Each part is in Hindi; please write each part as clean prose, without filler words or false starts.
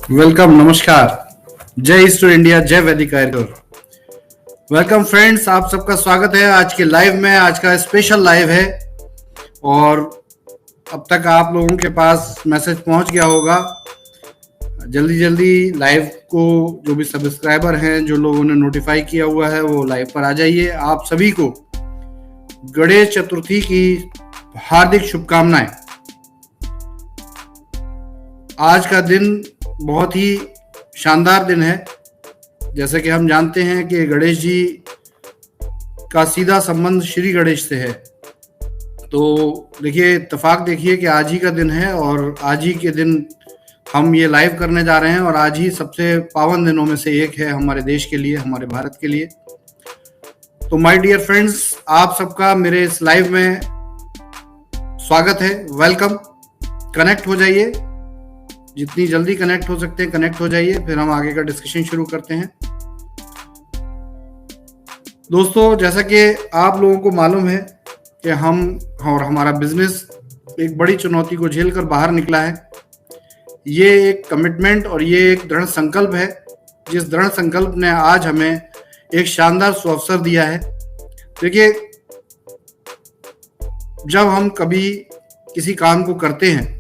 वेलकम, नमस्कार। जय ईस्टर इंडिया, जय वैदिक आयुर्वेद। वेलकम फ्रेंड्स, आप सबका स्वागत है आज के लाइव में। आज का स्पेशल लाइव है और अब तक आप लोगों के पास मैसेज पहुंच गया होगा। जल्दी जल्दी लाइव को जो भी सब्सक्राइबर हैं, जो लोगों ने नोटिफाई किया हुआ है, वो लाइव पर आ जाइए। आप सभी को गणेश चतुर्थी की हार्दिक शुभकामनाएं। आज का दिन बहुत ही शानदार दिन है। जैसे कि हम जानते हैं कि गणेश जी का सीधा संबंध श्री गणेश से है। तो देखिए, इत्तेफाक देखिए कि आज ही का दिन है और आज ही के दिन हम ये लाइव करने जा रहे हैं और आज ही सबसे पावन दिनों में से एक है हमारे देश के लिए, हमारे भारत के लिए। तो माय डियर फ्रेंड्स, आप सबका मेरे इस लाइव में स्वागत है, वेलकम। कनेक्ट हो जाइए, जितनी जल्दी कनेक्ट हो सकते हैं कनेक्ट हो जाइए, फिर हम आगे का डिस्कशन शुरू करते हैं। दोस्तों, जैसा कि आप लोगों को मालूम है कि हम और हमारा बिजनेस एक बड़ी चुनौती को झेलकर बाहर निकला है। ये एक कमिटमेंट और ये एक दृढ़ संकल्प है, जिस दृढ़ संकल्प ने आज हमें एक शानदार सुअवसर दिया है। देखिए, जब हम कभी किसी काम को करते हैं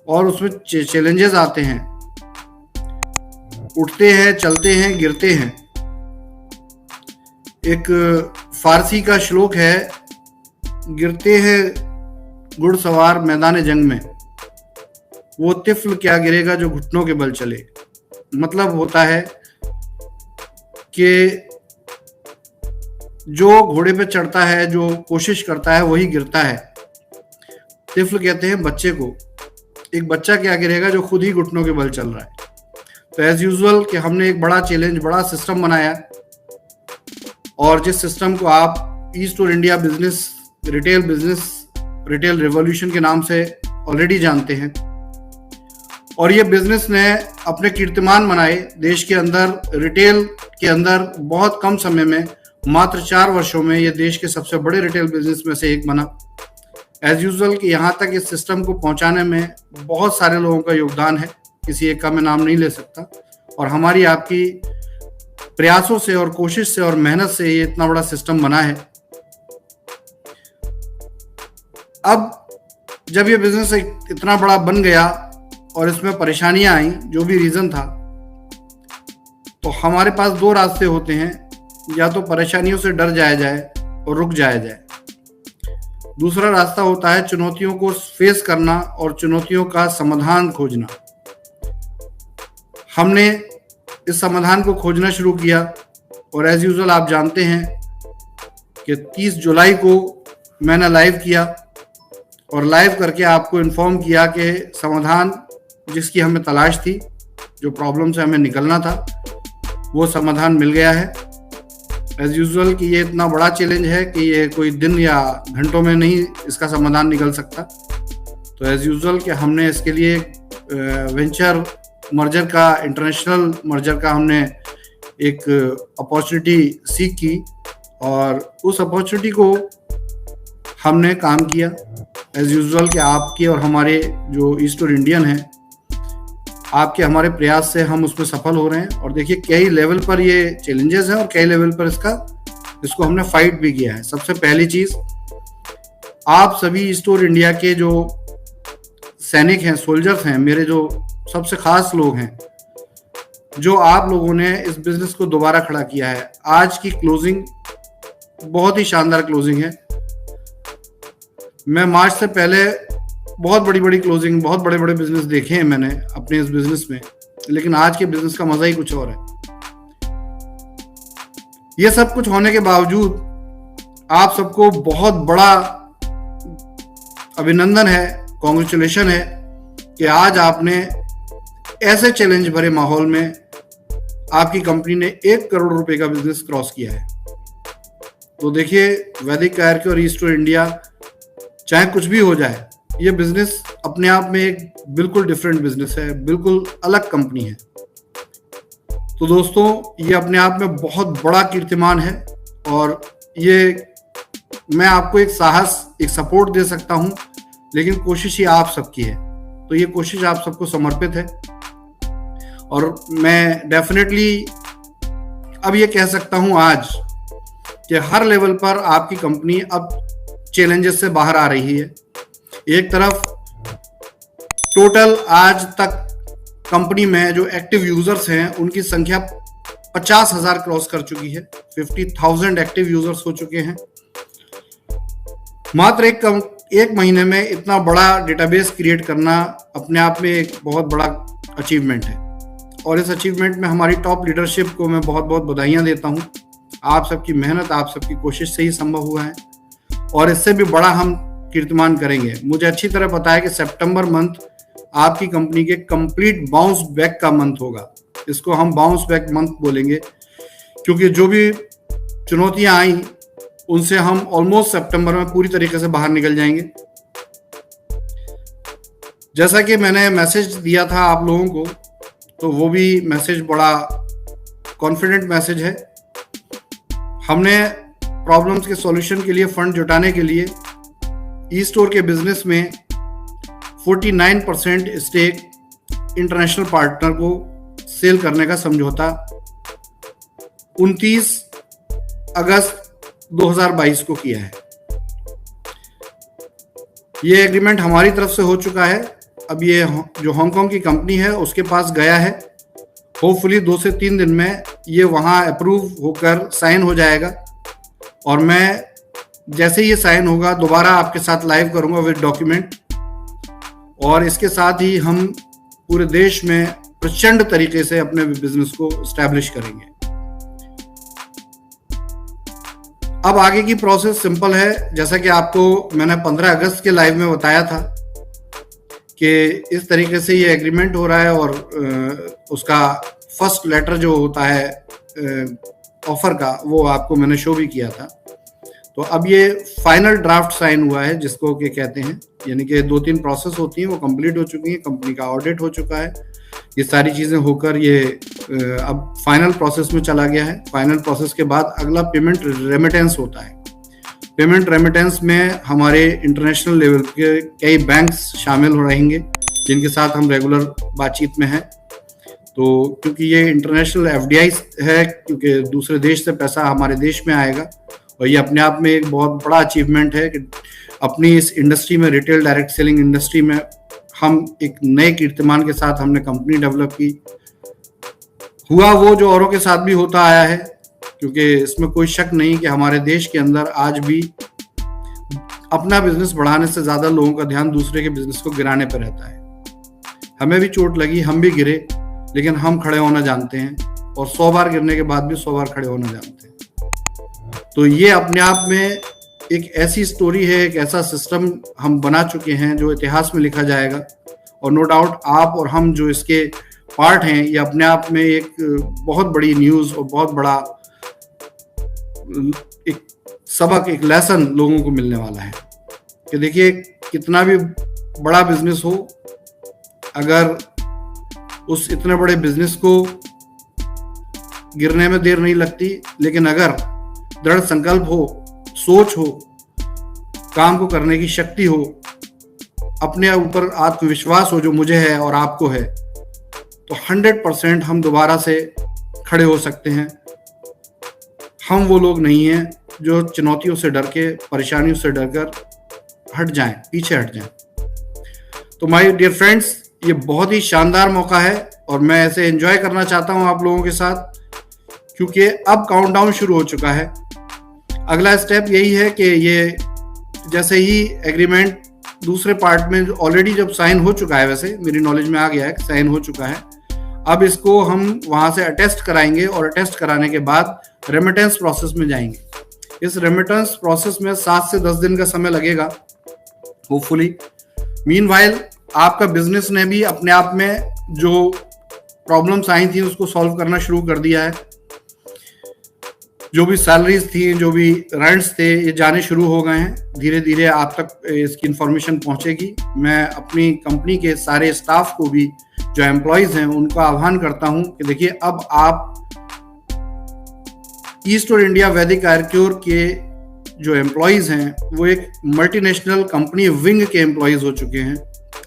और उसमें चैलेंजेस आते हैं, उठते हैं, चलते हैं, गिरते हैं। एक फारसी का श्लोक है, गिरते हैं घुड़सवार मैदान जंग में, वो तिफल क्या गिरेगा जो घुटनों के बल चले। मतलब होता है कि जो घोड़े पे चढ़ता है, जो कोशिश करता है, वही गिरता है। तिफल कहते हैं बच्चे को। एक बच्चा क्या गिरेगा जो खुद ही घुटनों के बल चल रहा है। तो एज यूजुअल कि हमने एक बड़ा चैलेंज, बड़ा सिस्टम बनाया और जिस सिस्टम को आप ईस्ट और इंडिया बिजनेस, रिटेल रिवॉल्यूशन के नाम से ऑलरेडी जानते हैं। और ये बिजनेस ने अपने कीर्तिमान बनाए देश के अंदर, रिटेल के अंदर। बहुत कम समय में, मात्र 4 वर्षों में, ये देश के सबसे बड़े रिटेल बिजनेस में से एक बना। एज यूजुअल कि यहाँ तक इस सिस्टम को पहुँचाने में बहुत सारे लोगों का योगदान है, किसी एक का मैं नाम नहीं ले सकता। और हमारी आपकी प्रयासों से और कोशिश से और मेहनत से ये इतना बड़ा सिस्टम बना है। अब जब ये बिजनेस इतना बड़ा बन गया और इसमें परेशानियां आई, जो भी रीजन था, तो हमारे पास 2 रास्ते होते हैं। या तो परेशानियों से डर जाया जाए और रुक जाया जाए। दूसरा रास्ता होता है चुनौतियों को फेस करना और चुनौतियों का समाधान खोजना। हमने इस समाधान को खोजना शुरू किया और एज यूजुअल आप जानते हैं कि 30 जुलाई को मैंने लाइव किया और लाइव करके आपको इन्फॉर्म किया कि समाधान जिसकी हमें तलाश थी, जो प्रॉब्लम से हमें निकलना था, वो समाधान मिल गया है। एज यूजुअल कि ये इतना बड़ा चैलेंज है कि ये कोई दिन या घंटों में नहीं इसका समाधान निकल सकता। तो एज यूजुअल कि हमने इसके लिए वेंचर मर्जर का, इंटरनेशनल मर्जर का हमने एक अपॉर्चुनिटी सीख की और उस अपॉर्चुनिटी को हमने काम किया। एज यूजुअल कि आपके और हमारे जो ईस्ट और इंडियन हैं, आपके हमारे प्रयास से हम उसमें सफल हो रहे हैं। और देखिए, कई लेवल पर ये चैलेंजेस हैं और कई लेवल पर इसको हमने फाइट भी किया है। सबसे पहली चीज, आप सभी ईस्ट और इंडिया के जो सैनिक हैं, सोल्जर्स हैं, मेरे जो सबसे खास लोग हैं, जो आप लोगों ने इस बिजनेस को दोबारा खड़ा किया है। आज की क्लोजिंग बहुत ही शानदार क्लोजिंग है। मैं मार्च से पहले बहुत बड़ी क्लोजिंग, बहुत बड़े बिजनेस देखे हैं मैंने अपने इस बिजनेस में, लेकिन आज के बिजनेस का मजा ही कुछ और है। ये सब कुछ होने के बावजूद आप सबको बहुत बड़ा अभिनंदन है, कॉन्ग्रेचुलेशन है कि आज आपने ऐसे चैलेंज भरे माहौल में आपकी कंपनी ने 1 करोड़ रुपए का बिजनेस क्रॉस किया है। तो देखिए, वैदिक आयुर्वेद और ईस्ट और इंडिया, चाहे कुछ भी हो जाए, ये बिजनेस अपने आप में एक बिल्कुल डिफरेंट बिजनेस है, बिल्कुल अलग कंपनी है। तो दोस्तों, ये अपने आप में बहुत बड़ा कीर्तिमान है और ये मैं आपको एक साहस, एक सपोर्ट दे सकता हूं, लेकिन कोशिश ही आप सबकी है। तो ये कोशिश आप सबको समर्पित है। और मैं डेफिनेटली अब ये कह सकता हूं आज कि हर लेवल पर आपकी कंपनी अब चैलेंजेस से बाहर आ रही है। एक तरफ टोटल आज तक कंपनी में जो एक्टिव यूजर्स हैं उनकी संख्या 50,000 क्रॉस कर चुकी है, 50,000 एक्टिव यूजर्स हो चुके हैं। मात्र एक महीने में इतना बड़ा डेटाबेस क्रिएट करना अपने आप में एक बहुत बड़ा अचीवमेंट है, और इस अचीवमेंट में हमारी टॉप लीडरशिप को मैं बहुत बहुत बधाइयां देता हूं। आप सबकी मेहनत, आप सबकी कोशिश से ही संभव हुआ है, और इससे भी बड़ा हम कीर्तिमान करेंगे। मुझे अच्छी तरह पता है कि सितंबर मंथ आपकी कंपनी के कंप्लीट बाउंस बैक का मंथ होगा। इसको हम बाउंस बैक मंथ बोलेंगे, क्योंकि जो भी चुनौतियां आई उनसे हम ऑलमोस्ट सितंबर में पूरी तरीके से बाहर निकल जाएंगे। जैसा कि मैंने मैसेज दिया था आप लोगों को, तो वो भी मैसेज बड़ा कॉन्फिडेंट मैसेज है। हमने प्रॉब्लम्स के सॉल्यूशन के लिए फंड जुटाने के लिए ई स्टोर के बिजनेस में 49% स्टेक इंटरनेशनल पार्टनर को सेल करने का समझौता 29 अगस्त 2022 को किया है। ये एग्रीमेंट हमारी तरफ से हो चुका है। अब ये जो हांगकांग की कंपनी है उसके पास गया है। होपफुली 2 से 3 दिन में ये वहाँ अप्रूव होकर साइन हो जाएगा, और मैं जैसे ही ये साइन होगा दोबारा आपके साथ लाइव करूंगा विद डॉक्यूमेंट, और इसके साथ ही हम पूरे देश में प्रचंड तरीके से अपने बिजनेस को एस्टैब्लिश करेंगे। अब आगे की प्रोसेस सिंपल है। जैसा कि आपको मैंने 15 अगस्त के लाइव में बताया था कि इस तरीके से ये एग्रीमेंट हो रहा है, और उसका फर्स्ट लेटर जो होता है ऑफर का, वो आपको मैंने शो भी किया था। तो अब ये फाइनल ड्राफ्ट साइन हुआ है, जिसको कि कहते हैं, यानी कि 2-3 प्रोसेस होती हैं वो कंप्लीट हो चुकी हैं। कंपनी का ऑडिट हो चुका है, ये सारी चीज़ें होकर ये अब फाइनल प्रोसेस में चला गया है। फाइनल प्रोसेस के बाद अगला पेमेंट रेमिटेंस होता है। पेमेंट रेमिटेंस में हमारे इंटरनेशनल लेवल के कई बैंक्स शामिल हो रहेंगे जिनके साथ हम रेगुलर बातचीत में हैं। तो क्योंकि ये इंटरनेशनल एफडीआई है, क्योंकि दूसरे देश से पैसा हमारे देश में आएगा, और ये अपने आप में एक बहुत बड़ा अचीवमेंट है कि अपनी इस इंडस्ट्री में, रिटेल डायरेक्ट सेलिंग इंडस्ट्री में, हम एक नए कीर्तिमान के साथ हमने कंपनी डेवलप की। हुआ वो जो औरों के साथ भी होता आया है, क्योंकि इसमें कोई शक नहीं कि हमारे देश के अंदर आज भी अपना बिजनेस बढ़ाने से ज्यादा लोगों का ध्यान दूसरे के बिजनेस को गिराने पर रहता है। हमें भी चोट लगी, हम भी गिरे, लेकिन हम खड़े होना जानते हैं, और 100 बार गिरने के बाद भी 100 बार खड़े होना जानते हैं। तो ये अपने आप में एक ऐसी स्टोरी है, एक ऐसा सिस्टम हम बना चुके हैं जो इतिहास में लिखा जाएगा, और नो डाउट आप और हम जो इसके पार्ट हैं, ये अपने आप में एक बहुत बड़ी न्यूज़ और बहुत बड़ा एक सबक, एक लेसन लोगों को मिलने वाला है कि देखिए, कितना भी बड़ा बिजनेस हो, अगर उस इतने बड़े बिजनेस को गिरने में देर नहीं लगती, लेकिन अगर दृढ़ संकल्प हो, सोच हो, काम को करने की शक्ति हो, अपने ऊपर आत्मविश्वास हो जो मुझे है और आपको है, तो 100% हम दोबारा से खड़े हो सकते हैं। हम वो लोग नहीं हैं जो चुनौतियों से डर के, परेशानियों से डरकर हट जाएं, पीछे हट जाएं। तो माय डियर फ्रेंड्स, ये बहुत ही शानदार मौका है, और मैं ऐसे एंजॉय करना चाहता हूं आप लोगों के साथ, क्योंकि अब काउंटडाउन शुरू हो चुका है। अगला स्टेप यही है कि ये जैसे ही एग्रीमेंट दूसरे पार्ट में ऑलरेडी जब साइन हो चुका है, वैसे मेरी नॉलेज में आ गया है कि साइन हो चुका है, अब इसको हम वहां से अटेस्ट कराएंगे, और अटेस्ट कराने के बाद रेमिटेंस प्रोसेस में जाएंगे। इस रेमिटेंस प्रोसेस में 7 से 10 दिन का समय लगेगा होपफुली। मीनवाइल आपका बिजनेस ने भी अपने आप में जो प्रॉब्लम्स आई थी उसको सॉल्व करना शुरू कर दिया है। जो भी सैलरीज थी, जो भी रेंट्स थे, ये जाने शुरू हो गए हैं। धीरे धीरे आप तक इसकी इंफॉर्मेशन पहुंचेगी। मैं अपनी कंपनी के सारे स्टाफ को भी, जो एम्प्लॉयज हैं, उनका आह्वान करता हूं कि देखिए, अब आप ई स्टोर इंडिया वैदिक आयुर्क्योर के जो एम्प्लॉयज हैं वो एक मल्टीनेशनल कंपनी विंग के एम्प्लॉयज हो चुके हैं,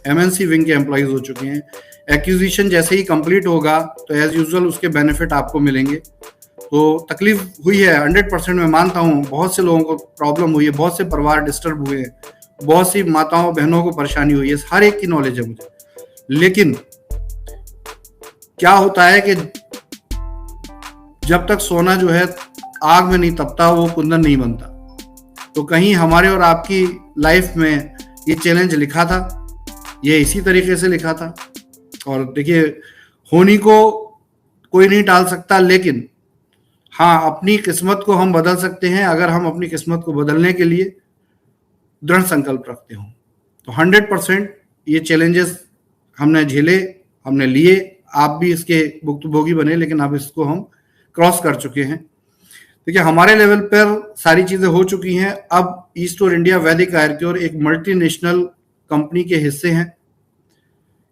एमएनसी विंग के एम्प्लॉयज हो चुके हैं। एक्विजिशन जैसे ही कंप्लीट होगा तो एज यूजुअल उसके बेनिफिट आपको मिलेंगे। तो तकलीफ हुई है 100%, मैं मानता हूँ, बहुत से लोगों को प्रॉब्लम हुई है, बहुत से परिवार डिस्टर्ब हुए हैं, बहुत सी माताओं बहनों को परेशानी हुई है, हर एक की नॉलेज है मुझे। लेकिन क्या होता है कि जब तक सोना जो है आग में नहीं तपता वो कुंदन नहीं बनता। तो कहीं हमारे और आपकी लाइफ में ये चैलेंज लिखा था, ये इसी तरीके से लिखा था। और देखिए, होनी को कोई नहीं टाल सकता, लेकिन हाँ, अपनी किस्मत को हम बदल सकते हैं अगर हम अपनी किस्मत को बदलने के लिए दृढ़ संकल्प रखते हो। तो 100% ये चैलेंजेस हमने झेले, हमने लिए, आप भी इसके भुक्तभोगी बने, लेकिन अब इसको हम क्रॉस कर चुके हैं। देखिए, हमारे लेवल पर सारी चीजें हो चुकी हैं। अब ईस्ट और इंडिया वैदिक आयुर्वेद एक मल्टीनेशनल कंपनी के हिस्से हैं।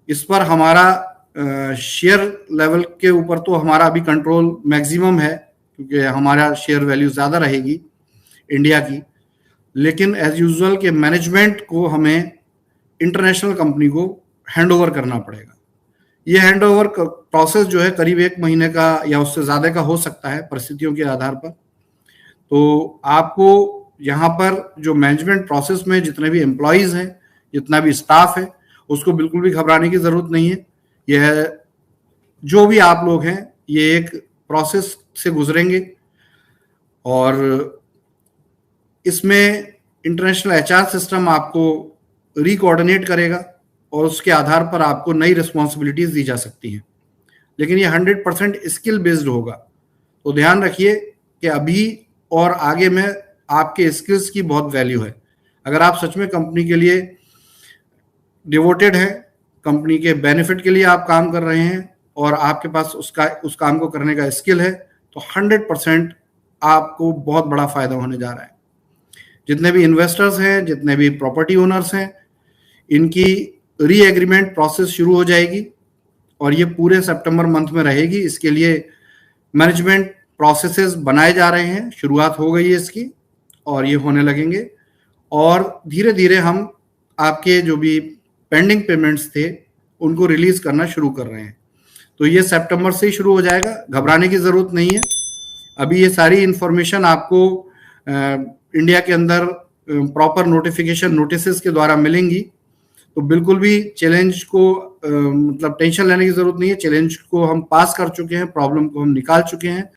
इस पर हमारा शेयर लेवल के ऊपर तो हमारा अभी कंट्रोल मैक्सिमम है, क्योंकि हमारा शेयर वैल्यू ज़्यादा रहेगी इंडिया की। लेकिन एज यूजुअल के मैनेजमेंट को हमें इंटरनेशनल कंपनी को हैंडओवर करना पड़ेगा। ये हैंडओवर प्रोसेस जो है करीब 1 महीने का या उससे ज़्यादा का हो सकता है परिस्थितियों के आधार पर। तो आपको यहाँ पर जो मैनेजमेंट प्रोसेस में जितने भी एम्प्लॉयज़ हैं, जितना भी स्टाफ है, उसको बिल्कुल भी घबराने की ज़रूरत नहीं है। यह जो भी आप लोग हैं, ये एक प्रोसेस से गुजरेंगे और इसमें इंटरनेशनल एचआर सिस्टम आपको रिकोऑर्डिनेट करेगा और उसके आधार पर आपको नई रिस्पॉन्सिबिलिटीज दी जा सकती हैं। लेकिन ये 100% स्किल बेस्ड होगा। तो ध्यान रखिए कि अभी और आगे में आपके स्किल्स की बहुत वैल्यू है। अगर आप सच में कंपनी के लिए डिवोटेड हैं, कंपनी के बेनिफिट के लिए आप काम कर रहे हैं और आपके पास उस काम को करने का स्किल है, तो 100% आपको बहुत बड़ा फायदा होने जा रहा है। जितने भी इन्वेस्टर्स हैं, जितने भी प्रॉपर्टी ओनर्स हैं, इनकी री एग्रीमेंट प्रोसेस शुरू हो जाएगी और ये पूरे सितंबर मंथ में रहेगी। इसके लिए मैनेजमेंट प्रोसेसेस बनाए जा रहे हैं, शुरुआत हो गई है इसकी और ये होने लगेंगे। और धीरे धीरे हम आपके जो भी पेंडिंग पेमेंट्स थे उनको रिलीज करना शुरू कर रहे हैं। तो ये सितंबर से ही शुरू हो जाएगा, घबराने की ज़रूरत नहीं है। अभी ये सारी इंफॉर्मेशन आपको इंडिया के अंदर प्रॉपर नोटिफिकेशन नोटिसेस के द्वारा मिलेंगी। तो बिल्कुल भी चैलेंज को मतलब टेंशन लेने की ज़रूरत नहीं है। चैलेंज को हम पास कर चुके हैं, प्रॉब्लम को हम निकाल चुके हैं।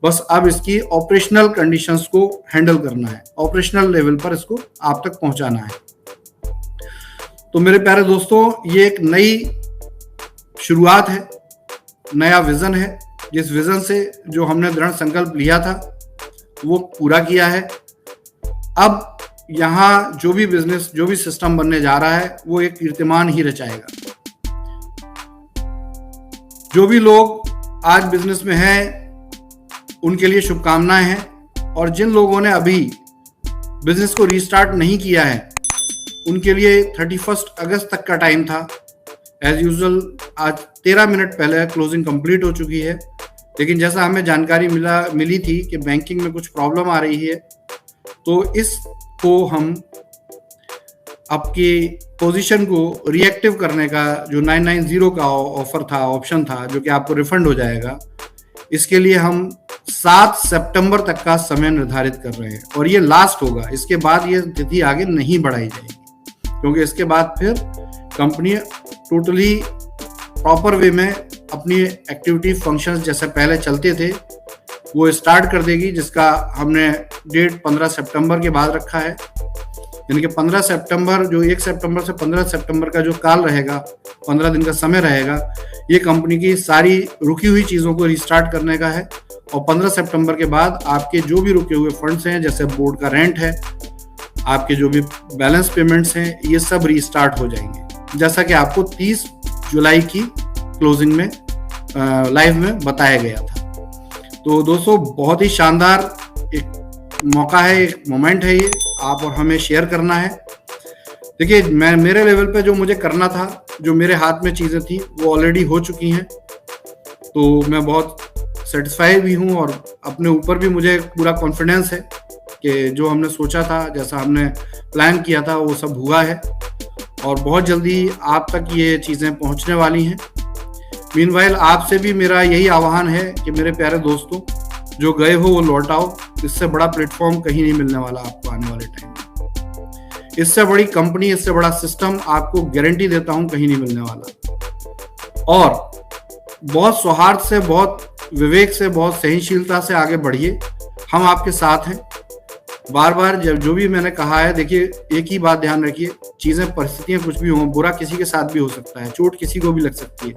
बस अब इसकी ऑपरेशनल कंडीशंस को हैंडल करना है, ऑपरेशनल लेवल पर इसको आप तक पहुंचाना है। तो मेरे प्यारे दोस्तों, ये एक नई शुरुआत है, नया विजन है। जिस विजन से जो हमने दृढ़ संकल्प लिया था वो पूरा किया है। अब यहाँ जो भी बिजनेस, जो भी सिस्टम बनने जा रहा है वो एक कीर्तिमान ही रचाएगा। जो भी लोग आज बिजनेस में हैं उनके लिए शुभकामनाएं हैं, और जिन लोगों ने अभी बिजनेस को रीस्टार्ट नहीं किया है उनके लिए 31 अगस्त तक का टाइम था। एज यूजुअल आज 13 मिनट पहले क्लोजिंग कंप्लीट हो चुकी है। लेकिन जैसा हमें जानकारी मिली थी कि बैंकिंग में कुछ प्रॉब्लम आ रही है, तो इसको हम आपकी पोजीशन को रिएक्टिव करने का जो 990 का ऑफर था, ऑप्शन था, जो कि आपको रिफंड हो जाएगा, इसके लिए हम 7 सितंबर तक का समय निर्धारित कर रहे हैं और ये लास्ट होगा। इसके बाद ये तिथि आगे नहीं बढ़ाई जाएगी, क्योंकि इसके बाद फिर कंपनी टोटली प्रॉपर वे में अपनी एक्टिविटी फंक्शंस जैसे पहले चलते थे वो स्टार्ट कर देगी, जिसका हमने डेट 15 सितंबर के बाद रखा है। यानी कि 15 सितंबर, जो 1 सितंबर से 15 सितंबर का जो काल रहेगा, 15 दिन का समय रहेगा, ये कंपनी की सारी रुकी हुई चीज़ों को रिस्टार्ट करने का है। और 15 सितंबर के बाद आपके जो भी रुके हुए फंड्स हैं, जैसे बोर्ड का रेंट है, आपके जो भी बैलेंस पेमेंट्स हैं, ये सब रीस्टार्ट हो जाएंगे, जैसा कि आपको 30 जुलाई की क्लोजिंग में लाइव में बताया गया था। तो दोस्तों, बहुत ही शानदार एक मौका है, एक मोमेंट है ये, आप और हमें शेयर करना है। देखिए, मैं मेरे लेवल पे जो मुझे करना था, जो मेरे हाथ में चीज़ें थी, वो ऑलरेडी हो चुकी हैं। तो मैं बहुत सेटिस्फाइड भी हूँ और अपने ऊपर भी मुझे पूरा कॉन्फिडेंस है कि जो हमने सोचा था, जैसा हमने प्लान किया था, वो सब हुआ है और बहुत जल्दी आप तक ये चीज़ें पहुँचने वाली हैं। मीनवाइल आपसे भी मेरा यही आह्वान है कि मेरे प्यारे दोस्तों, जो गए हो वो लौट आओ। इससे बड़ा प्लेटफॉर्म कहीं नहीं मिलने वाला आपको आने वाले टाइम में। इससे बड़ी कंपनी, इससे बड़ा सिस्टम आपको गारंटी देता हूं कहीं नहीं मिलने वाला। और बहुत सौहार्द से, बहुत विवेक से, बहुत सहनशीलता से आगे बढ़िए। हम आपके साथ हैं। बार बार जब जो भी मैंने कहा है, देखिए एक ही बात ध्यान रखिए, चीजें, परिस्थितियां कुछ भी हों, बुरा किसी के साथ भी हो सकता है, चोट किसी को भी लग सकती है,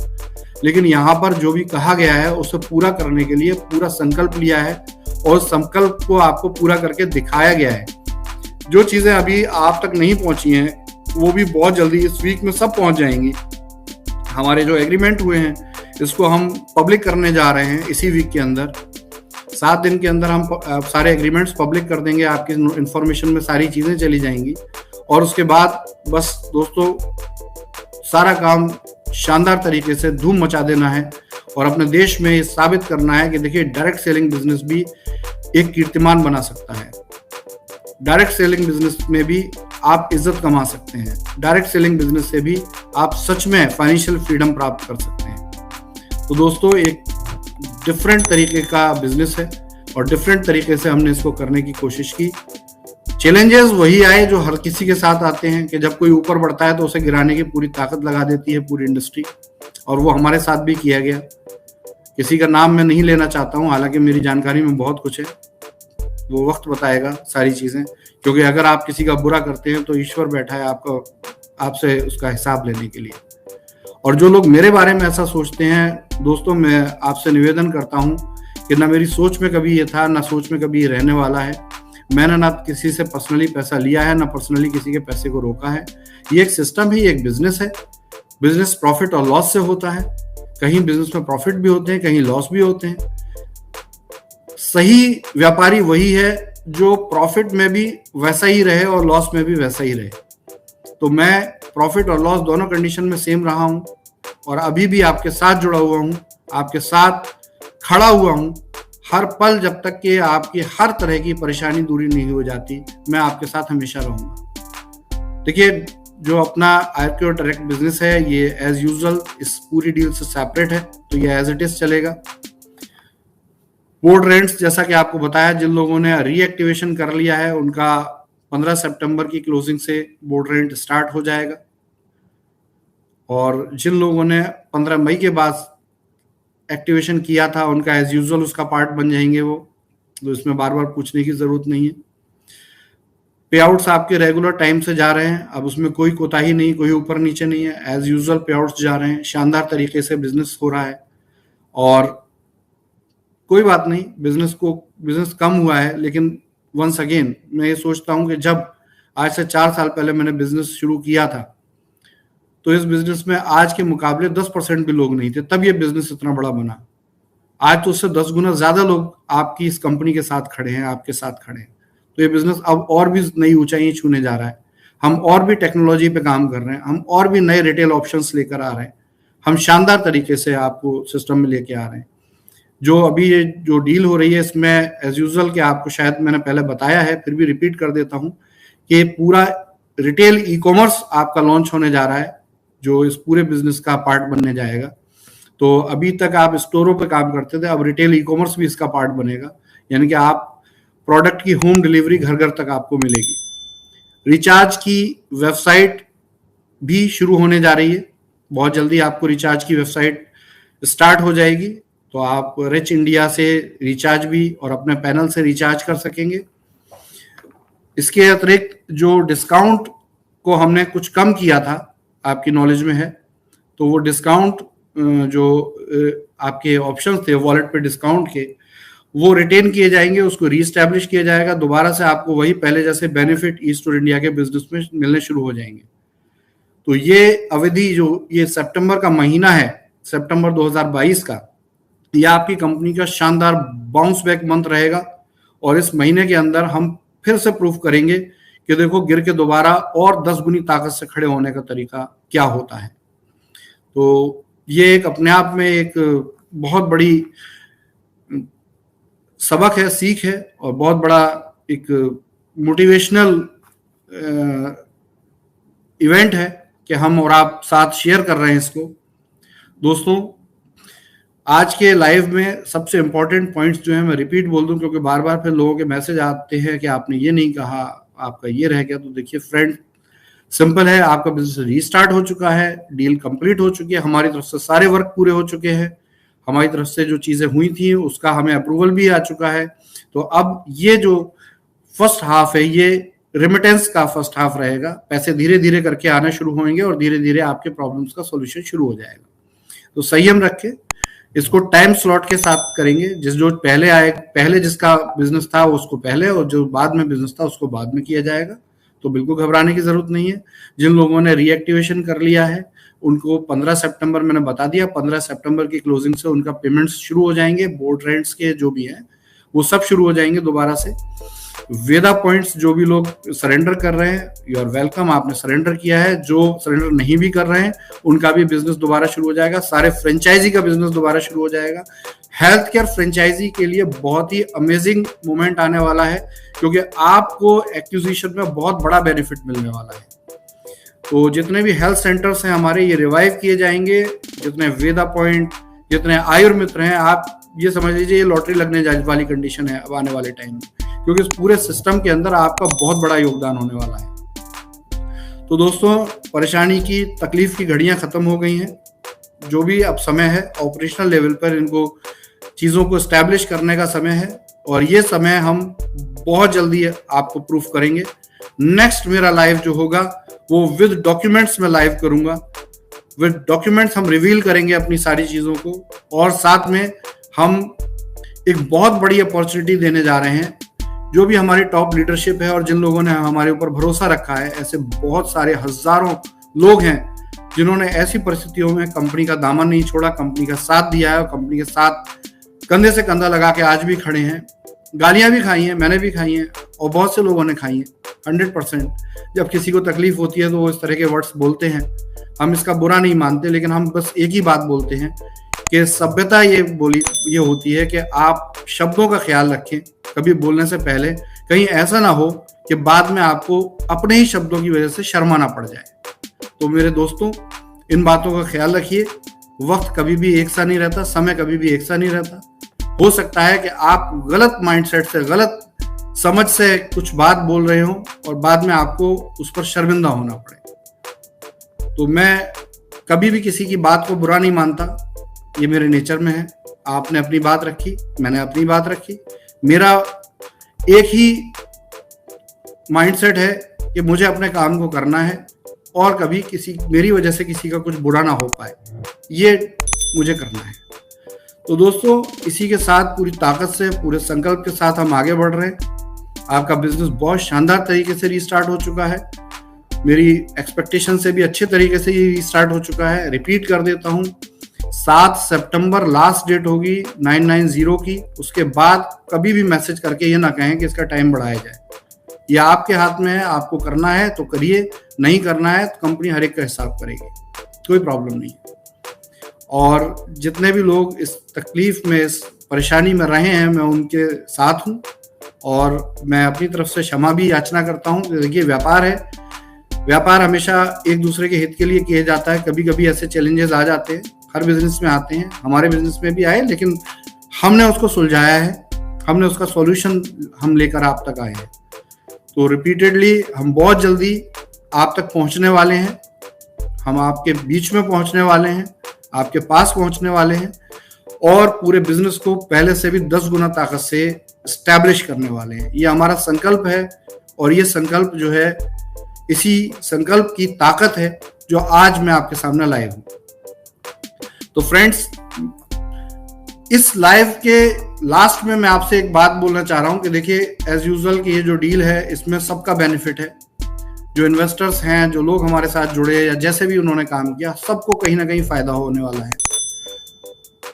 लेकिन यहाँ पर जो भी कहा गया है उसे पूरा करने के लिए पूरा संकल्प लिया है और संकल्प को आपको पूरा करके दिखाया गया है। जो चीजें अभी आप तक नहीं पहुंची हैं वो भी बहुत जल्दी इस वीक में सब पहुंच जाएंगी। हमारे जो एग्रीमेंट हुए हैं इसको हम पब्लिक करने जा रहे हैं इसी वीक के अंदर। 7 दिन के अंदर हम सारे एग्रीमेंट्स पब्लिक कर देंगे, आपकी इंफॉर्मेशन में सारी चीजें चली जाएंगी। और उसके बाद बस दोस्तों सारा काम शानदार तरीके से धूम मचा देना है और अपने देश में ये साबित करना है कि देखिए डायरेक्ट सेलिंग बिजनेस भी एक कीर्तिमान बना सकता है। डायरेक्ट सेलिंग बिजनेस में भी आप इज्जत कमा सकते हैं। डायरेक्ट सेलिंग बिजनेस से भी आप सच में फाइनेंशियल फ्रीडम प्राप्त कर सकते हैं। तो दोस्तों एक डिफरेंट तरीके का बिजनेस है और डिफरेंट तरीके से हमने इसको करने की कोशिश की। चैलेंजेस वही आए जो हर किसी के साथ आते हैं कि जब कोई ऊपर बढ़ता है तो उसे गिराने की पूरी ताकत लगा देती है पूरी इंडस्ट्री, और वो हमारे साथ भी किया गया। किसी का नाम मैं नहीं लेना चाहता हूं, हालांकि मेरी जानकारी में बहुत कुछ है, वो वक्त बताएगा सारी चीजें, क्योंकि अगर आप किसी का बुरा करते हैं तो ईश्वर बैठा है आपसे उसका हिसाब लेने के लिए। और जो लोग मेरे बारे में ऐसा सोचते हैं दोस्तों, मैं आपसे निवेदन करता हूं कि ना मेरी सोच में कभी ये था, ना सोच में कभी ये रहने वाला है। मैंने ना किसी से पर्सनली पैसा लिया है, ना पर्सनली किसी के पैसे को रोका है। ये एक सिस्टम ही, एक बिजनेस है। बिजनेस प्रॉफिट और लॉस से होता है। कहीं बिजनेस में प्रॉफिट भी होते हैं, कहीं लॉस भी होते हैं। सही व्यापारी वही है जो प्रॉफिट में भी वैसा ही रहे और लॉस में भी वैसा ही रहे। तो मैं प्रॉफिट और लॉस दोनों कंडीशन में सेम रहा हूं और अभी भी आपके साथ जुड़ा हुआ हूं, आपके साथ खड़ा हुआ हूं हर पल। जब तक कि आपकी हर तरह की परेशानी दूरी नहीं हो जाती, मैं आपके साथ हमेशा रहूंगा। देखिए जो अपना आईक्यू डायरेक्ट बिजनेस है ये एज यूजुअल इस पूरी डील से सेपरेट है, तो ये एज इट इज चलेगा। बोर्ड रेंट्स जैसा कि आपको बताया, जिन लोगों ने रीएक्टिवेशन कर लिया है उनका 15 सितंबर की क्लोजिंग से बोर्ड रेंट स्टार्ट हो जाएगा, और जिन लोगों ने 15 मई के बाद एक्टिवेशन किया था उनका एज यूजुअल उसका पार्ट बन जाएंगे वो, तो इसमें बार बार पूछने की जरूरत नहीं है। पे आउट्स आपके रेगुलर टाइम से जा रहे हैं, अब उसमें कोई कोताही नहीं, कोई ऊपर नीचे नहीं है। एज यूजुअल पे आउट्स जा रहे हैं, शानदार तरीके से बिजनेस हो रहा है। और कोई बात नहीं, बिजनेस कम हुआ है, लेकिन वंस अगेन मैं ये सोचता हूं कि जब आज से 4 साल पहले मैंने बिजनेस शुरू किया था तो इस बिजनेस में आज के मुकाबले 10% भी लोग नहीं थे, तब ये बिजनेस इतना बड़ा बना। आज तो उससे 10 गुना ज्यादा लोग आपकी इस कंपनी के साथ खड़े हैं, आपके साथ खड़े हैं। तो ये बिजनेस अब और भी नई ऊंचाई छूने जा रहा है। हम और भी टेक्नोलॉजी पे काम कर रहे हैं, हम और भी नए रिटेल ऑप्शंस लेकर आ रहे हैं, हम शानदार तरीके से आपको सिस्टम में लेके आ रहे हैं। जो अभी ये जो डील हो रही है इसमें एज यूजुअल के आपको शायद मैंने पहले बताया है, फिर भी रिपीट कर देता हूं कि पूरा रिटेल ई कॉमर्स आपका लॉन्च होने जा रहा है जो इस पूरे बिजनेस का पार्ट बनने जाएगा। तो अभी तक आप स्टोरों पे काम करते थे, अब रिटेल ई कॉमर्स भी इसका पार्ट बनेगा, यानी कि आप प्रोडक्ट की होम डिलीवरी घर घर तक आपको मिलेगी। रिचार्ज की वेबसाइट भी शुरू होने जा रही है, बहुत जल्दी आपको रिचार्ज की वेबसाइट स्टार्ट हो जाएगी, तो आप रिच इंडिया से रिचार्ज भी और अपने पैनल से रिचार्ज कर सकेंगे। इसके अतिरिक्त जो डिस्काउंट को हमने कुछ कम किया था, आपकी नॉलेज में है, तो वो डिस्काउंट जो आपके ऑप्शंस थे वॉलेट पे डिस्काउंट के, वो रिटेन किए जाएंगे, उसको रीस्टैब्लिश किया जाएगा। दोबारा से आपको वही पहले जैसे बेनिफिट ईस्ट और इंडिया के बिजनेस में मिलने शुरू हो जाएंगे। तो ये अवधि जो ये सितंबर का महीना है, सितंबर 2022 का, यह आपकी कंपनी का शानदार बाउंस बैक मंथ रहेगा। और इस महीने के अंदर हम फिर से प्रूफ करेंगे कि देखो गिर के दोबारा और 10 गुनी ताकत से खड़े होने का तरीका क्या होता है। तो ये एक अपने आप में एक बहुत बड़ी सबक है, सीख है, और बहुत बड़ा एक मोटिवेशनल इवेंट है कि हम और आप साथ शेयर कर रहे हैं इसको। दोस्तों आज के लाइव में सबसे इंपॉर्टेंट पॉइंट्स जो है मैं रिपीट बोल दूं, क्योंकि बार बार फिर लोगों के मैसेज आते हैं कि आपने ये नहीं कहा, आपका ये रह गया। तो देखिए फ्रेंड, सिंपल है, आपका बिजनेस रीस्टार्ट हो चुका है, डील कंप्लीट हो चुकी है, हमारी तरफ से सारे वर्क पूरे हो चुके हैं, हमारी तरफ से जो चीजें हुई थी उसका हमें अप्रूवल भी आ चुका है। तो अब ये जो फर्स्ट हाफ है ये रेमिटेंस का फर्स्ट हाफ रहेगा। पैसे धीरे धीरे करके आना शुरू होंगे और धीरे धीरे आपके प्रॉब्लम्स का सॉल्यूशन शुरू हो जाएगा। तो संयम रखें, इसको टाइम स्लॉट के साथ करेंगे। जो पहले जिसका बिजनेस था उसको पहले, और जो बाद में बिजनेस था उसको बाद में किया जाएगा। तो बिल्कुल घबराने की जरूरत नहीं है। जिन लोगों ने रीएक्टिवेशन कर लिया है उनको 15 सितंबर मैंने बता दिया, 15 सितंबर की क्लोजिंग से उनका पेमेंट्स शुरू हो जाएंगे। बोर्ड रेंट्स के जो भी है वो सब शुरू हो जाएंगे दोबारा से। वेदा पॉइंट्स जो भी लोग सरेंडर कर रहे हैं, यू आर वेलकम, आपने सरेंडर किया है। जो सरेंडर नहीं भी कर रहे हैं उनका भी बिजनेस दोबारा शुरू हो जाएगा। सारे फ्रेंचाइजी का बिजनेस दोबारा शुरू हो जाएगा। हेल्थ केयर फ्रेंचाइजी के लिए बहुत ही अमेजिंग मोमेंट आने वाला है, क्योंकि आपको एक्विजिशन में बहुत बड़ा बेनिफिट मिलने वाला है। तो जितने भी हेल्थ सेंटर्स हैं हमारे, ये रिवाइव किए जाएंगे। जितने वेदा पॉइंट, जितने आयुर्मित्र हैं, आप ये समझ लीजिए ये लॉटरी लगने वाली कंडीशन है अब आने वाले टाइम में, क्योंकि इस पूरे सिस्टम के अंदर आपका बहुत बड़ा योगदान होने वाला है। तो दोस्तों, परेशानी की, तकलीफ की घड़ियां खत्म हो गई हैं। जो भी अब समय है ऑपरेशनल लेवल पर इनको चीजों को एस्टैब्लिश करने का समय है, और ये समय हम बहुत जल्दी आपको प्रूफ करेंगे। नेक्स्ट मेरा लाइव जो होगा वो विद डॉक्यूमेंट्स में लाइव करूंगा। विद डॉक्यूमेंट्स हम रिवील करेंगे अपनी सारी चीजों को, और साथ में हम एक बहुत बड़ी अपॉर्चुनिटी देने जा रहे हैं। जो भी हमारी टॉप लीडरशिप है और जिन लोगों ने हमारे ऊपर भरोसा रखा है, ऐसे बहुत सारे हजारों लोग हैं जिन्होंने ऐसी परिस्थितियों में कंपनी का दामन नहीं छोड़ा, कंपनी का साथ दिया है और कंपनी के साथ कंधे से कंधा लगा के आज भी खड़े हैं। गालियां भी खाई हैं, मैंने भी खाई हैं, और बहुत से लोगों ने खाई हैं। 100% जब किसी को तकलीफ होती है तो वो इस तरह के वर्ड्स बोलते हैं। हम इसका बुरा नहीं मानते, लेकिन हम बस एक ही बात बोलते हैं कि सभ्यता ये होती है कि आप शब्दों का ख्याल रखें कभी बोलने से पहले, कहीं ऐसा ना हो कि बाद में आपको अपने ही शब्दों की वजह से शर्माना पड़ जाए। तो मेरे दोस्तों, इन बातों का ख्याल रखिए। वक्त कभी भी एक सा नहीं रहता, समय कभी भी एक सा नहीं रहता। हो सकता है कि आप गलत माइंडसेट से, गलत समझ से कुछ बात बोल रहे हो और बाद में आपको उस पर शर्मिंदा होना पड़े। तो मैं कभी भी किसी की बात को बुरा नहीं मानता, ये मेरे नेचर में है। आपने अपनी बात रखी, मैंने अपनी बात रखी। मेरा एक ही माइंडसेट है कि मुझे अपने काम को करना है और कभी मेरी वजह से किसी का कुछ बुरा ना हो पाए, ये मुझे करना है। तो दोस्तों, इसी के साथ पूरी ताकत से, पूरे संकल्प के साथ हम आगे बढ़ रहे हैं। आपका बिजनेस बहुत शानदार तरीके से रीस्टार्ट हो चुका है। मेरी एक्सपेक्टेशन से भी अच्छे तरीके से ये रीस्टार्ट हो चुका है। रिपीट कर देता हूँ, 7 सितंबर लास्ट डेट होगी 990 की। उसके बाद कभी भी मैसेज करके ये ना कहें कि इसका टाइम बढ़ाया जाए। ये आपके हाथ में है, आपको करना है तो करिए, नहीं करना है तो कंपनी हर एक का हिसाब करेगी, कोई प्रॉब्लम नहीं है। और जितने भी लोग इस तकलीफ में, इस परेशानी में रहे हैं, मैं उनके साथ हूँ और मैं अपनी तरफ से क्षमा भी याचना करता हूँ। देखिए, व्यापार है, व्यापार हमेशा एक दूसरे के हित के लिए किया जाता है। कभी कभी ऐसे चैलेंजेस आ जाते हैं, हर बिजनेस में आते हैं, हमारे बिजनेस में भी आए, लेकिन हमने उसको सुलझाया है, हमने उसका सॉल्यूशन हम लेकर आप तक आए हैं। तो रिपीटेडली हम बहुत जल्दी आप तक पहुंचने वाले हैं, हम आपके बीच में पहुंचने वाले हैं, आपके पास पहुंचने वाले हैं, और पूरे बिजनेस को पहले से भी 10 गुना ताकत से एस्टैब्लिश करने वाले हैं। ये हमारा संकल्प है, और ये संकल्प जो है, इसी संकल्प की ताकत है जो आज मैं आपके सामने लाइव हूं। तो फ्रेंड्स, इस लाइव के लास्ट में मैं आपसे एक बात बोलना चाह रहा हूं कि देखिए, एज यूजुअल की ये जो डील है इसमें सबका बेनिफिट है। जो इन्वेस्टर्स हैं, जो लोग हमारे साथ जुड़े या जैसे भी उन्होंने काम किया, सबको कहीं ना कहीं फायदा होने वाला है।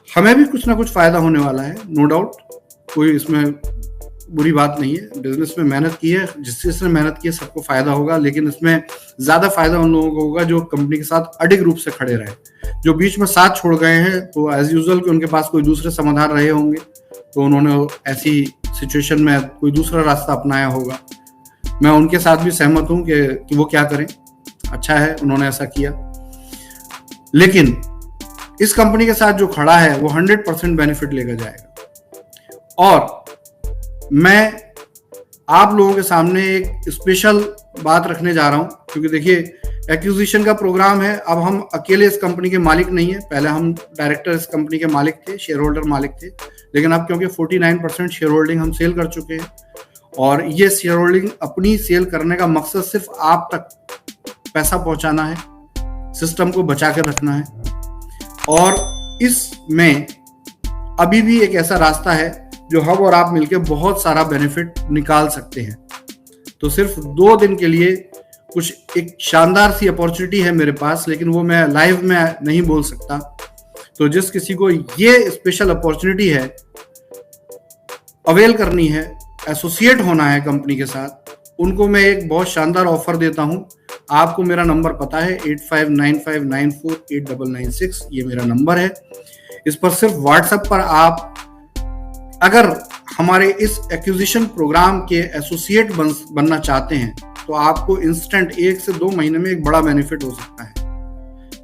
हमें भी कुछ ना कुछ फायदा होने वाला है, नो डाउट, कोई इसमें बुरी बात नहीं है। बिजनेस में मेहनत की है, जिसने मेहनत की है सबको फायदा होगा, लेकिन इसमें ज्यादा फायदा उन लोगों को होगा जो कंपनी के साथ अडिग रूप से खड़े रहे। जो बीच में साथ छोड़ गए हैं, तो एज यूजुअल कि उनके पास कोई दूसरे समाधान रहे होंगे, तो उन्होंने ऐसी सिचुएशन में कोई दूसरा रास्ता अपनाया होगा। मैं उनके साथ भी सहमत हूं कि वो क्या करें, अच्छा है उन्होंने ऐसा किया। लेकिन इस कंपनी के साथ जो खड़ा है वो 100% बेनिफिट लेकर जाएगा। और मैं आप लोगों के सामने एक स्पेशल बात रखने जा रहा हूं, क्योंकि देखिए एक्विजिशन का प्रोग्राम है। अब हम अकेले इस कंपनी के मालिक नहीं है, पहले हम डायरेक्टर इस कंपनी के मालिक थे, शेयर होल्डर मालिक थे, लेकिन अब क्योंकि 49% शेयर होल्डिंग हम सेल कर चुके हैं और ये शेयर होल्डिंग अपनी सेल करने का मकसद सिर्फ आप तक पैसा पहुंचाना है, सिस्टम को बचा के रखना है। और इसमें अभी भी एक ऐसा रास्ता है जो हम और आप मिलकर बहुत सारा बेनिफिट निकाल सकते हैं। तो सिर्फ 2 दिन के लिए कुछ एक शानदार सी अपॉर्चुनिटी है मेरे पास, लेकिन वो मैं लाइव में नहीं बोल सकता। तो जिस किसी को ये स्पेशल अपॉर्चुनिटी है अवेल करनी है, एसोसिएट होना है कंपनी के साथ, उनको मैं एक बहुत शानदार ऑफर देता हूं। आपको मेरा नंबर पता है 8595948996, ये मेरा नंबर है। इस पर सिर्फ व्हाट्सएप पर आप अगर हमारे इस एक्विजिशन प्रोग्राम के एसोसिएट बनना चाहते हैं तो आपको इंस्टेंट 1 से 2 महीने में एक बड़ा बेनिफिट हो सकता है।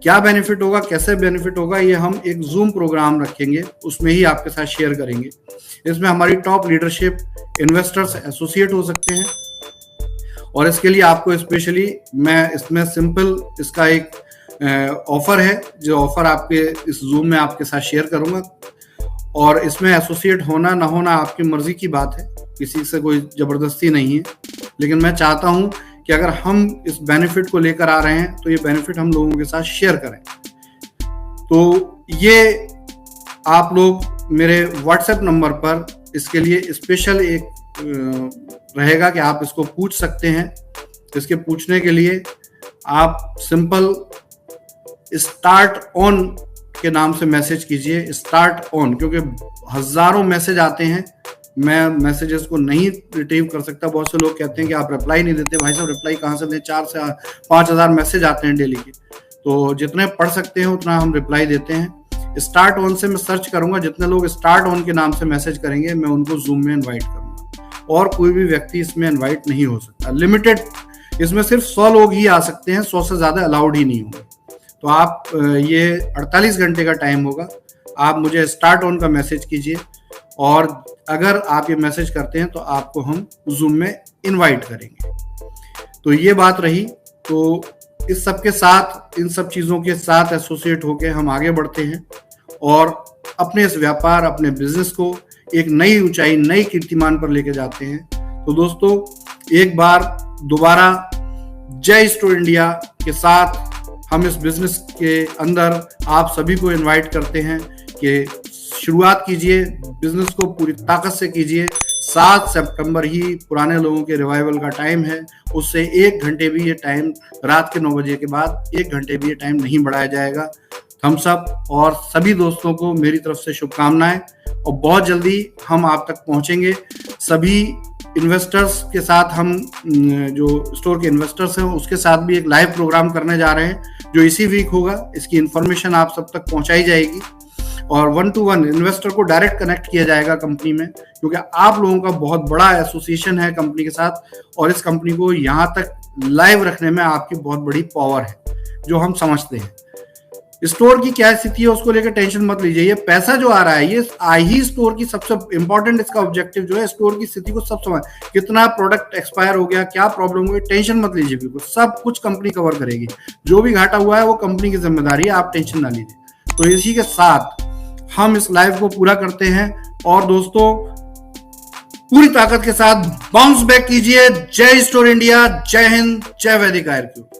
क्या बेनिफिट होगा, कैसे बेनिफिट होगा, ये हम एक जूम प्रोग्राम रखेंगे, उसमें ही आपके साथ शेयर करेंगे। इसमें हमारी टॉप लीडरशिप इन्वेस्टर्स एसोसिएट हो सकते हैं और इसके लिए आपको स्पेशली मैं इसमें सिंपल इसका एक ऑफर है, जो ऑफर आपके इस जूम में आपके साथ शेयर करूंगा। और इसमें एसोसिएट होना ना होना आपकी मर्जी की बात है, किसी से कोई जबरदस्ती नहीं है, लेकिन मैं चाहता हूं कि अगर हम इस बेनिफिट को लेकर आ रहे हैं तो ये बेनिफिट हम लोगों के साथ शेयर करें। तो ये आप लोग मेरे व्हाट्सएप नंबर पर इसके लिए स्पेशल एक रहेगा कि आप इसको पूछ सकते हैं। इसके पूछने के लिए आप सिंपल स्टार्ट ऑन के नाम से मैसेज कीजिए, स्टार्ट ऑन, क्योंकि हजारों मैसेज आते हैं, मैं मैसेजेस को नहीं रिट्रीव कर सकता। बहुत से लोग कहते हैं कि आप रिप्लाई नहीं देते। भाई साहब रिप्लाई कहाँ से दें, 4 से 5 हज़ार मैसेज आते हैं डेली के, तो जितने पढ़ सकते हैं उतना हम रिप्लाई देते हैं। स्टार्ट ऑन से मैं सर्च करूंगा, जितने लोग स्टार्ट ऑन के नाम से मैसेज करेंगे मैं उनको जूम में इन्वाइट करूंगा, और कोई भी व्यक्ति इसमें इन्वाइट नहीं हो सकता। लिमिटेड, इसमें सिर्फ 100 लोग ही आ सकते हैं, 100 से ज्यादा अलाउड ही नहीं होंगे। तो आप ये 48 घंटे का टाइम होगा, आप मुझे स्टार्ट ऑन का मैसेज कीजिए और अगर आप ये मैसेज करते हैं तो आपको हम जूम में इनवाइट करेंगे। तो ये बात रही। तो इस सब के साथ, इन सब चीज़ों के साथ एसोसिएट होकर हम आगे बढ़ते हैं और अपने इस व्यापार, अपने बिजनेस को एक नई ऊंचाई, नई कीर्तिमान पर लेके जाते हैं। तो दोस्तों एक बार दोबारा जय स्टोर इंडिया के साथ हम इस बिजनेस के अंदर आप सभी को इनवाइट करते हैं कि शुरुआत कीजिए, बिजनेस को पूरी ताकत से कीजिए। 7 सितंबर ही पुराने लोगों के रिवाइवल का टाइम है, उससे 1 घंटे भी ये टाइम, रात के 9 बजे के बाद 1 घंटे भी ये टाइम नहीं बढ़ाया जाएगा। हम सब और सभी दोस्तों को मेरी तरफ से शुभकामनाएं, और बहुत जल्दी हम आप तक पहुंचेंगे। सभी इन्वेस्टर्स के साथ हम, जो स्टोर के इन्वेस्टर्स हैं उसके साथ भी एक लाइव प्रोग्राम करने जा रहे हैं जो इसी वीक होगा। इसकी इन्फॉर्मेशन आप सब तक पहुंचाई जाएगी और 1-to-1 इन्वेस्टर को डायरेक्ट कनेक्ट किया जाएगा कंपनी में, क्योंकि आप लोगों का बहुत बड़ा एसोसिएशन है कंपनी के साथ और इस कंपनी को यहाँ तक लाइव रखने में आपकी बहुत बड़ी पावर है, जो हम समझते हैं। स्टोर की क्या स्थिति है उसको लेकर टेंशन मत लीजिए। ये पैसा जो आ रहा है, ये ही स्टोर की सबसे इंपॉर्टेंट, इसका ऑब्जेक्टिव जो है स्टोर की स्थिति को सब समझ, कितना प्रोडक्ट एक्सपायर हो गया, क्या प्रॉब्लम हुई, टेंशन मत लीजिए, बिल्कुल सब कुछ कंपनी कवर करेगी। जो भी घाटा हुआ है वो कंपनी की जिम्मेदारी है, आप टेंशन ना लीजिए। तो इसी के साथ हम इस लाइव को पूरा करते हैं और दोस्तों पूरी ताकत के साथ बाउंस बैक कीजिए। जय स्टोर इंडिया, जय हिंद, जय वैदिक आयुर्वेद।